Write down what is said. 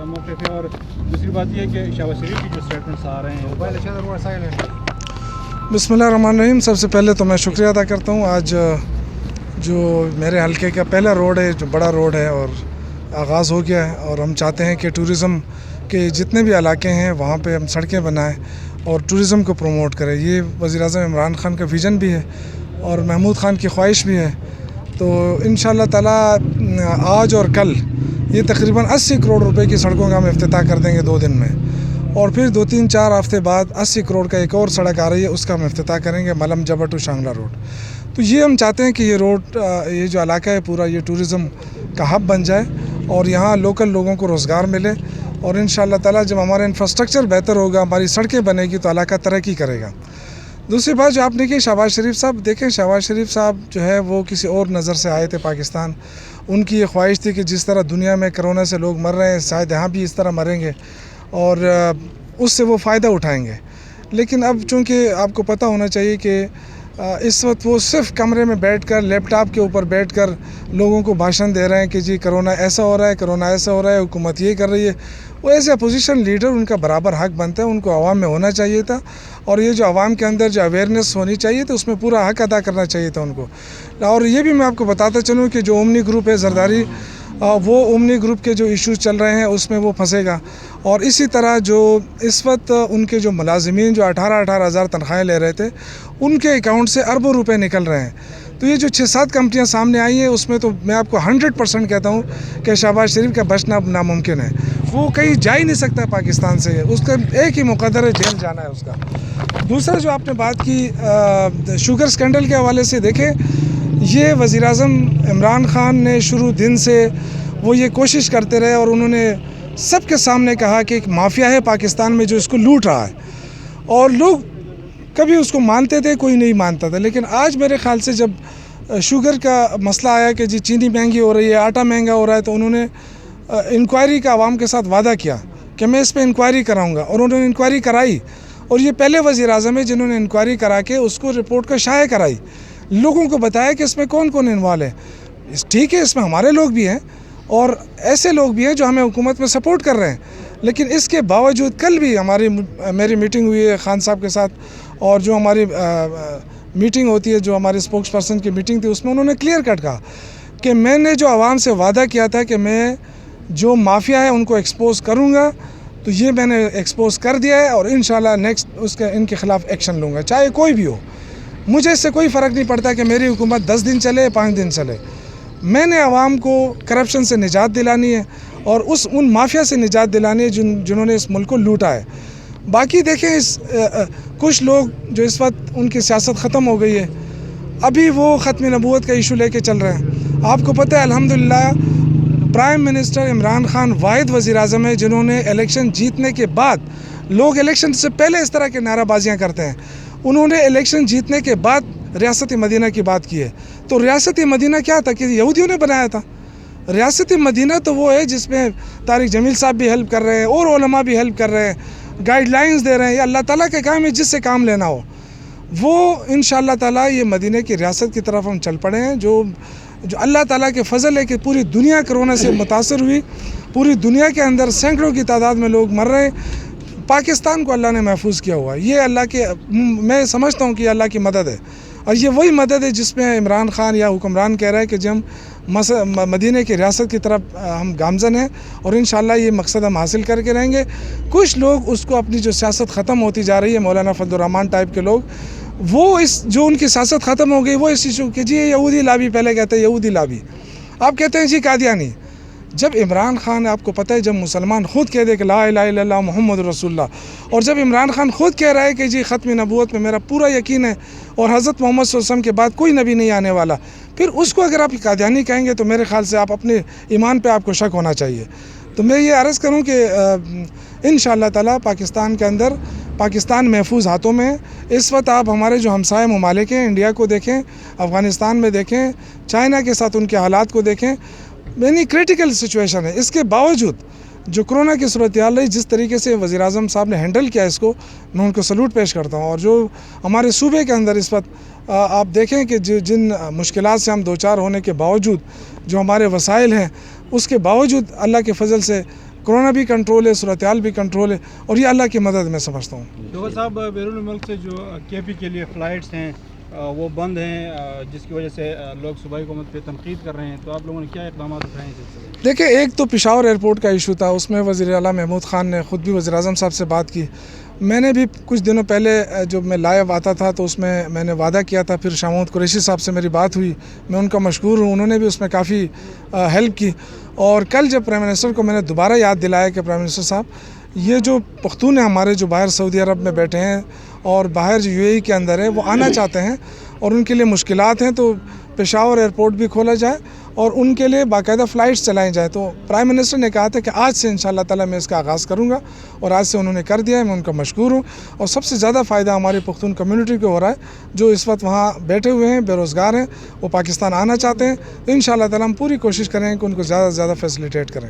मौके पे। और दूसरी बात यह है कि शहबाज शरीफ की जो स्टेटमेंट्स आ रहे हैं बिस्मिल्लाहिर्रहमानिर्रहीम। सबसे पहले तो मैं शुक्रिया अदा करता हूँ। आज जो मेरे हलके का पहला रोड है, जो बड़ा रोड है और आगाज़ हो गया है, और हम चाहते हैं कि टूरिज़म के जितने भी इलाके हैं वहाँ पे हम सड़कें बनाएं और टूरिज़म को प्रमोट करें। ये वज़ीर-ए-आज़म इमरान खान का विज़न भी है और महमूद खान की ख्वाहिश भी है। तो इंशाअल्लाह ताला आज और कल ये तकरीबन 80 करोड़ रुपए की सड़कों का हम इफ्तिताह कर देंगे 2 दिन में, और फिर 2-3-4 हफ्ते बाद 80 करोड़ का एक और सड़क आ रही है, उसका हम इफ्तिताह करेंगे, मलम जबा टू शांगला रोड। तो ये हम चाहते हैं कि ये रोड, ये जो इलाका है पूरा, ये टूरिज़म का हब बन जाए और यहाँ लोकल लोगों को रोज़गार मिले। और इंशाअल्लाह ताला जब हमारा इंफ्रास्ट्रक्चर बेहतर होगा, हमारी सड़कें बनेगी, तो इलाका तरक्की करेगा। दूसरी बात जो आपने की, शहबाज शरीफ साहब, देखें शहबाज शरीफ साहब जो है वो किसी और नज़र से आए थे पाकिस्तान। उनकी ये ख्वाहिश थी कि जिस तरह दुनिया में कोरोना से लोग मर रहे हैं, शायद यहाँ भी इस तरह मरेंगे और उससे वो फ़ायदा उठाएंगे। लेकिन अब चूँकि आपको पता होना चाहिए कि इस वक्त वो सिर्फ कमरे में बैठकर, लैपटॉप के ऊपर बैठकर लोगों को भाषण दे रहे हैं कि जी कोरोना ऐसा हो रहा है, कोरोना ऐसा हो रहा है, हुकूमत ये कर रही है। वो ऐसे अपोजिशन लीडर, उनका बराबर हक बनता है, उनको आवाम में होना चाहिए था, और ये जो आवाम के अंदर जो अवेयरनेस होनी चाहिए तो उसमें पूरा हक अदा करना चाहिए था उनको। और ये भी मैं आपको बताता चलूँ कि जो ओमनी ग्रुप है जरदारी, वो ओमनी ग्रुप के जो इश्यूज़ चल रहे हैं उसमें वो फंसेगा। और इसी तरह जो इस वक्त उनके जो मुलाजिमीन जो 18-18 हज़ार तनख्वाहें ले रहे थे, उनके अकाउंट से अरबों रुपए निकल रहे हैं। तो ये जो 6-7 कंपनियां सामने आई हैं, उसमें तो मैं आपको 100% कहता हूँ कि शहबाज शरीफ का बचना नामुमकिन है। वो कहीं जा ही नहीं सकता पाकिस्तान से, उसका एक ही मुकद्दर है, जेल जाना है उसका। दूसरा जो आपने बात की शुगर स्कैंडल के हवाले से, देखें ये वज़ीर-ए-आज़म इमरान खान ने शुरू दिन से वो ये कोशिश करते रहे और उन्होंने सबके सामने कहा कि एक माफिया है पाकिस्तान में जो इसको लूट रहा है, और लोग कभी उसको मानते थे, कोई नहीं मानता था। लेकिन आज मेरे ख़्याल से जब शुगर का मसला आया कि जी चीनी महंगी हो रही है, आटा महंगा हो रहा है, तो उन्होंने इंक्वायरी का आवाम के साथ वादा किया कि मैं इस पर इंक्वायरी कराऊँगा, और उन्होंने इंक्वायरी कराई। और ये पहले वज़ीर-ए-आज़म है जिन्होंने इंक्वायरी करा के उसको रिपोर्ट का शाया कराई, लोगों को बताया कि इसमें कौन कौन इन्वॉल्व है। ठीक है, इसमें हमारे लोग भी हैं और ऐसे लोग भी हैं जो हमें हुकूमत में सपोर्ट कर रहे हैं, लेकिन इसके बावजूद कल भी मेरी मीटिंग हुई है खान साहब के साथ, और जो हमारी मीटिंग होती है, जो हमारे स्पोक्स पर्सन की मीटिंग थी, उसमें उन्होंने क्लियर कट कहा कि मैंने जो आवाम से वादा किया था कि मैं जो माफिया है उनको एक्सपोज करूँगा, तो ये मैंने एक्सपोज कर दिया है, और इंशाल्लाह नेक्स्ट उसके इनके ख़िलाफ़ एक्शन लूँगा, चाहे कोई भी हो। मुझे इससे कोई फ़र्क नहीं पड़ता कि मेरी हुकूमत 10 दिन चले, 5 दिन चले। मैंने आवाम को करप्शन से निजात दिलानी है और उन माफिया से निजात दिलानी है जिन्होंने इस मुल्क को लूटा है। बाकी देखें, कुछ लोग जो इस वक्त उनकी सियासत ख़त्म हो गई है, अभी वो ख़त्म नबूवत का इशू लेके चल रहे हैं। आपको पता है अल्हम्दुलिल्लाह प्राइम मिनिस्टर इमरान खान वाहिद वज़ीर-ए-आज़म है जिन्होंने इलेक्शन जीतने के बाद, लोग इलेक्शन से पहले इस तरह के नाराबाजियाँ करते हैं, उन्होंने इलेक्शन जीतने के बाद रियासत मदीना की बात की है। तो रियासत मदीना क्या था कि यहूदियों ने बनाया था? रियासत मदीना तो वो है जिसमें तारिक जमील साहब भी हेल्प कर रहे हैं और उलमा भी हेल्प कर रहे हैं, गाइडलाइंस दे रहे हैं। ये अल्लाह ताला के काम है, जिससे काम लेना हो वो इंशाअल्लाह ताला ये मदीने की रियासत की तरफ हम चल पड़े हैं। जो अल्लाह ताला के फ़ज़ल है कि पूरी दुनिया कोरोना से मुतासर हुई, पूरी दुनिया के अंदर सैकड़ों की तादाद में लोग मर रहे हैं, पाकिस्तान को अल्लाह ने महफूज किया हुआ है। ये अल्लाह के, मैं समझता हूँ कि अल्लाह की मदद है, और ये वही मदद है जिसमें इमरान खान या हुक्मरान कह रहा है कि जब हम मदीने की रियासत की तरफ हम गामज़न हैं, और इंशाअल्लाह ये मकसद हम हासिल करके रहेंगे। कुछ लोग उसको, अपनी जो सियासत ख़त्म होती जा रही है, मौलाना फजलुर रहमान टाइप के लोग, वो इस जो उनकी सियासत ख़त्म हो गई, वो इस इशू कि जी यहूदी लाबी, पहले कहते हैं यहूदी लाबी, आप कहते हैं जी कादियानी। जब इमरान खान, आपको पता है, जब मुसलमान ख़ुद कह दे कि ला इलाहा इल्लल्लाह मुहम्मद रसूलुल्लाह, और जब इमरान खान ख़ुद कह रहा है कि जी ख़त्म नबूवत में मेरा पूरा यकीन है और हज़रत मोहम्मद सल्लल्लाहु अलैहि वसल्लम के बाद कोई नबी नहीं आने वाला, फिर उसको अगर आप कादियानी कहेंगे तो मेरे ख़्याल से आप अपने ईमान पे आपको शक होना चाहिए। तो मैं ये अर्ज़ करूँ कि इंशाअल्लाह ताला पाकिस्तान के अंदर, पाकिस्तान महफूज हाथों में है। इस वक्त आप हमारे जो हमसाए ममालिक हैं, इंडिया को देखें, अफ़गानिस्तान में देखें, चाइना के साथ उनके हालात को देखें, यानी क्रिटिकल सिचुएशन है। इसके बावजूद जो कोरोना की सूरत हाल रही, जिस तरीके से वज़ीर-ए-आज़म साहब ने हैंडल किया इसको, मैं उनको सलूट पेश करता हूँ। और जो हमारे सूबे के अंदर इस वक्त आप देखें कि जिन मुश्किलात से हम दो चार होने के बावजूद, जो हमारे वसाइल हैं, उसके बावजूद अल्लाह के फ़ज़ल से कोरोना भी कंट्रोल है, सूरत-ए-हाल भी कंट्रोल है और ये अल्लाह की मदद मैं समझता हूँ। शौकत साहब, बैरून मुल्क से जो केपी के लिए फ़्लाइट्स हैं वो बंद हैं, जिसकी वजह से लोग सूबाई हुकूमत पे तनकीद कर रहे हैं, तो आप लोगों ने क्या इक़दाम उठाए हैं इस सिलसिले में? देखिए, एक तो पेशावर एयरपोर्ट का इशू था, उसमें वज़ीर आला महमूद ख़ान ने ख़ुद भी वज़ीर-ए-आज़म साहब से बात की। मैंने भी कुछ दिनों पहले जब मैं लाइव आता था तो उसमें मैंने वादा किया था, फिर शाह महमूद कुरैशी साहब से मेरी बात हुई, मैं उनका मशकूर हूँ, उन्होंने भी उसमें काफ़ी हेल्प की। और कल जब प्राइम मिनिस्टर को मैंने दोबारा याद दिलाया कि प्राइम मिनिस्टर साहब, ये जो पख्तून हैं हमारे जो बाहर सऊदी अरब में बैठे हैं और बाहर जो यूएई के अंदर है, वो आना चाहते हैं और उनके लिए मुश्किलात हैं, तो पेशावर एयरपोर्ट भी खोला जाए और उनके लिए बाकायदा फ़्लाइट्स चलाई जाए। तो प्राइम मिनिस्टर ने कहा था कि आज से इंशाअल्लाह ताला मैं इसका आगाज़ करूँगा और आज से उन्होंने कर दिया है, मैं उनका मशकूर हूँ। और सबसे ज़्यादा फ़ायदा हमारी पख्तून कम्युनिटी को हो रहा है, जो इस वक्त वहाँ बैठे हुए हैं, बेरोज़गार हैं, वो पाकिस्तान आना चाहते हैं। तो इंशाअल्लाह ताला हम पूरी कोशिश करें कि उनको ज़्यादा से ज़्यादा फैसिलिटेट करें।